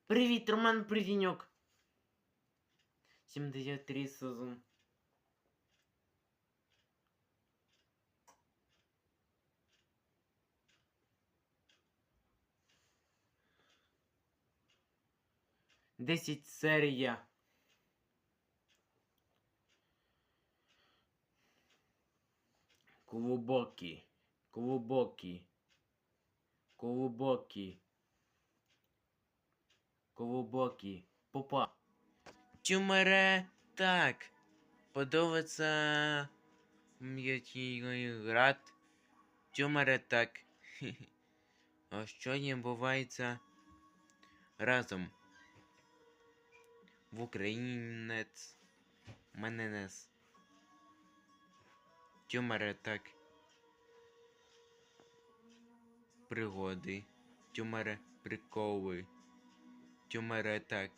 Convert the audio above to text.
Привіт, Роман Придіньок. 73 сезон. Десять серія. Колобокі. Колобокі. Колобокі. Колобокі. Попа. Тюмере так. Подобається м'який град. Тюмере так. А що не бувається разом? В українець. Мененес. Тюмере так. Пригоди. Тюмере приколи. Тюмере так.